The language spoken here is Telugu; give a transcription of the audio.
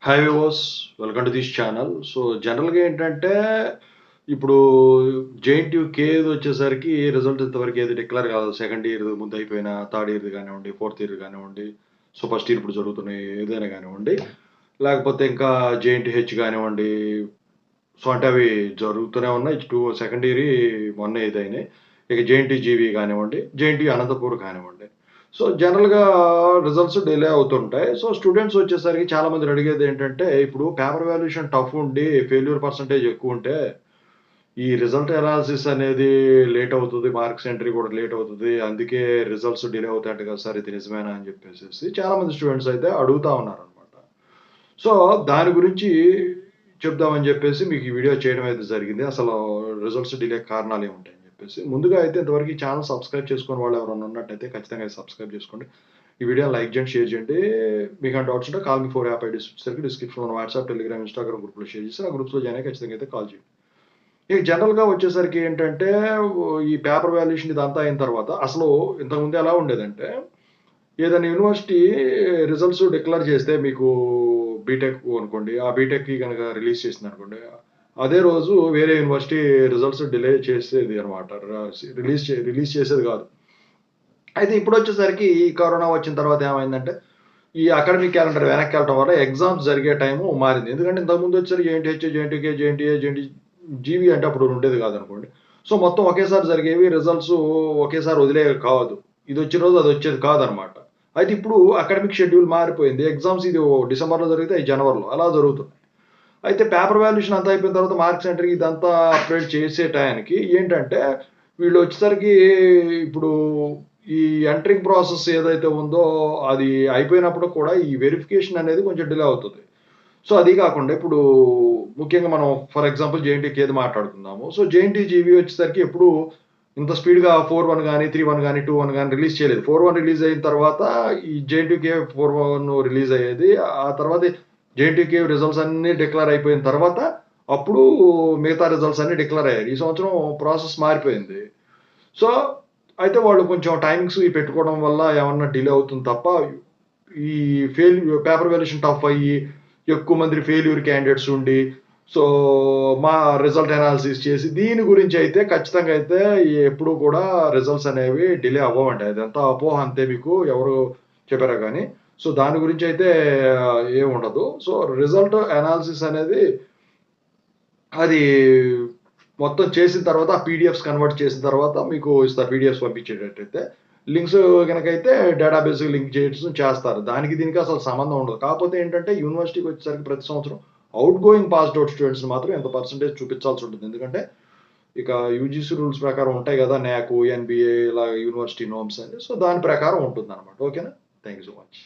Hi viewers, welcome to this channel. So జనరల్‌గా ఏంటంటే, ఇప్పుడు జేఎన్‌టీయూ వచ్చేసరికి రిజల్ట్ ఇంతవరకు ఏది డిక్లేర్ కాలేదు. సెకండ్ ఇయర్ ముందు అయిపోయిన, థర్డ్ ఇయర్‌ది కానివ్వండి, ఫోర్త్ ఇయర్ కానివ్వండి, సో ఫస్ట్ ఇయర్ ఇప్పుడు జరుగుతున్నాయి ఏదైనా కానివ్వండి. లేకపోతే ఇంకా జేఎన్‌టీహెచ్ కానివ్వండి, సో అంటే అవి జరుగుతూనే ఉన్నాయి. సెకండ్ ఇయర్‌యి మొన్నే ఇదయినాయి. ఇక జేఎన్‌టీజీవీ కానివ్వండి, జేఎన్‌టీయూ అనంతపూర్ కానివ్వండి. సో జనరల్‌గా రిజల్ట్స్ డిలే అవుతుంటాయి. సో స్టూడెంట్స్ వచ్చేసరికి చాలా మందిని అడిగేదేంటంటే, ఇప్పుడు పేపర్ వాల్యుయేషన్ టఫ్ ఉండి ఫెయిల్యూర్ పర్సెంటేజ్ ఎక్కువుంటే, ఈ రిజల్ట్ అనాలిసిస్ అనేది లేట్ అవుతది. మార్క్స్ ఎంట్రీ కూడా లేట్ అవుతది. అందుకే రిజల్ట్స్ డిలే అవుతాయంట కదా సార్, ఇది నిజమేనా అని చెప్పేసేసి చాలా మంది స్టూడెంట్స్ అయితే అడుగుతా ఉన్నారనమాట. సో దాని గురించి చెప్దామని చెప్పేసి మీకు ఈ వీడియో చేయడం అయితే జరిగింది. అసలు రిజల్ట్స్ డిలే కారణాలేముంటాయని చెప్పేసి. ముందుగా అయితే ఇంతవరకు ఈ ఛానల్ సబ్స్క్రైబ్ చేసుకొని వాళ్ళు ఎవరైనా ఉన్నట్టయితే ఖచ్చితంగా సబ్స్క్రైబ్ చేసుకోండి. ఈ వీడియోని లైక్ చేయండి, షేర్ చేయండి. మీకేమైనా డౌట్స్ ఉంటే కాల్ మీ 4 యాప్ ఐడీస్ వచ్చేసరికి డిస్క్రిప్షన్‌లో వాట్సాప్, టెలిగ్రామ్, ఇన్‌స్టాగ్రామ్ గ్రూప్‌లో షేర్ చేసి ఆ గ్రూప్స్‌లో జాయిన్ అయ్యి ఖచ్చితంగా అయితే కాల్ చేయండి. ఇక జనరల్‌గా వచ్చేసరికి ఏంటంటే, ఈ పేపర్ వాల్యుయేషన్ ఇదంతా అయిన తర్వాత అసలు ఇంతకుముందు ఎలా ఉండేదంటే, ఏదైనా యూనివర్సిటీ రిజల్ట్స్ డిక్లేర్ చేస్తే మీకు బీటెక్ అనుకోండి. ఆ బీటెక్‌కి గనక రిలీజ్ చేసిందనుకోండి. అదే రోజు వేరే యూనివర్సిటీ రిజల్ట్స్ డిలే చేసేది అనమాట. రిలీజ్ చేసేది కాదు. అయితే ఇప్పుడొచ్చేసరికి ఈ కరోనా వచ్చిన తర్వాత ఏమైందంటే, ఈ అకాడమిక్ క్యాలెండర్ వెనక్కెళ్ళటం వల్ల ఎగ్జామ్స్ జరిగే టైము మారింది. ఎందుకంటే ఇంతకుముందు వచ్చేసరికి జేఎన్‌టీహెచ్, జేఎన్‌టీకే, జేఎన్‌టీఏ, జీవీ అంటే అప్పుడు ఉండేది కాదనుకోండి. సో మొత్తం ఒకేసారి జరిగేవి. రిజల్ట్స్ ఒకేసారి వదిలేవి కాదు. ఇదొచ్చిన రోజు అదొచ్చేది కాదనమాట. అయితే ఇప్పుడు అకాడమిక్ షెడ్యూల్ మారిపోయింది. ఎగ్జామ్స్ ఇది డిసెంబర్‌లో జరిగితే అయి జనవరిలో అలా జరుగుతున్నాయి. అయితే పేపర్ వాల్యుయేషన్ అంతా అయిపోయిన తర్వాత మార్క్స్ ఎంట్రీ ఇదంతా అప్డేట్ చేసే టయానికి ఏంటంటే, వీళ్ళొచ్చేసరికి ఇప్పుడు ఈ ఎంట్రింగ్ ప్రాసెస్ ఏదైతే ఉందో అది అయిపోయినప్పుడు కూడా ఈ వెరిఫికేషన్ అనేది కొంచెం డిలే అవుతది. సో అది కాకుండా ఇప్పుడు ముఖ్యంగా మనం ఫర్ ఎగ్జాంపుల్ జేఎన్‌టీకి ఏది మాట్లాడుకుందాము. సో జేఎన్‌టీ జీవీ వచ్చేసరికి ఎప్పుడు ఇంత స్పీడ్‌గా 4.1 గాని, 3.1 గాని, 2.1 గాని రిలీజ్ చేయలేదు. 4.1 రిలీజ్ అయిన తర్వాత ఈ జేఎన్‌టీకే 4.1 రిలీజ్ అయ్యేది. ఆ తర్వాత జేఎన్‌టీకే రిజల్ట్స్ అన్నీ డిక్లేర్ అయిపోయిన తర్వాత అప్పుడు మిగతా రిజల్ట్స్ అన్నీ డిక్లేర్ అయ్యాయి. ఈ సంవత్సరం ప్రాసెస్ మారిపోయింది. సో అయితే వాళ్ళు కొంచెం టైమింగ్స్ ఇవి పెట్టుకోవడం వల్ల ఏమన్నా డిలే అవుతుంది తప్ప, ఈ పేపర్ వాల్యుయేషన్ టఫ్ అయ్యి, ఎక్కువ మంది ఫెయిల్యూర్ క్యాండిడేట్స్ ఉండి, సో మా రిజల్ట్ అనాలిసిస్ చేసి దీని గురించి అయితే ఖచ్చితంగా అయితే ఎప్పుడు కూడా రిజల్ట్స్ అనేవి డిలే అవ్వవండి. అదంతా అపోహ అంతే, మీకు ఎవరు చెప్పారో గానీ. సో దాని గురించి అయితే ఏముండదు. సో రిజల్ట్ అనాలిసిస్ అనేది అది మొత్తం చేసిన తర్వాత ఆ పీడిఎఫ్స్ కన్వర్ట్ చేసిన తర్వాత మీకు ఇస్తారు. పీడిఎఫ్స్ పంపించేటట్టయితే. లింక్స్ గనకైతే డేటాబేస్‌కి లింక్ చేయడం చేస్తారు. దానికి దీనికి అసలు సంబంధం ఉండదు. కాకపోతే ఏంటంటే యూనివర్సిటీకి వచ్చేసరికి ప్రతి సంవత్సరం ఔట్‌గోయింగ్ పాస్డ్ ఔట్ స్టూడెంట్స్‌ని మాత్రం ఎంత పర్సెంటేజ్ చూపించాల్సి ఉంటుంది. ఎందుకంటే ఇక యూజీసీ రూల్స్ ప్రకారం ఉంటాయి గదా! న్యాక్, ఎన్‌బీఏ ఇలా యూనివర్సిటీ నార్మ్స్ అని. సో దాని ప్రకారం ఉంటుందన్నమాట. ఓకేనా? Thank you so much.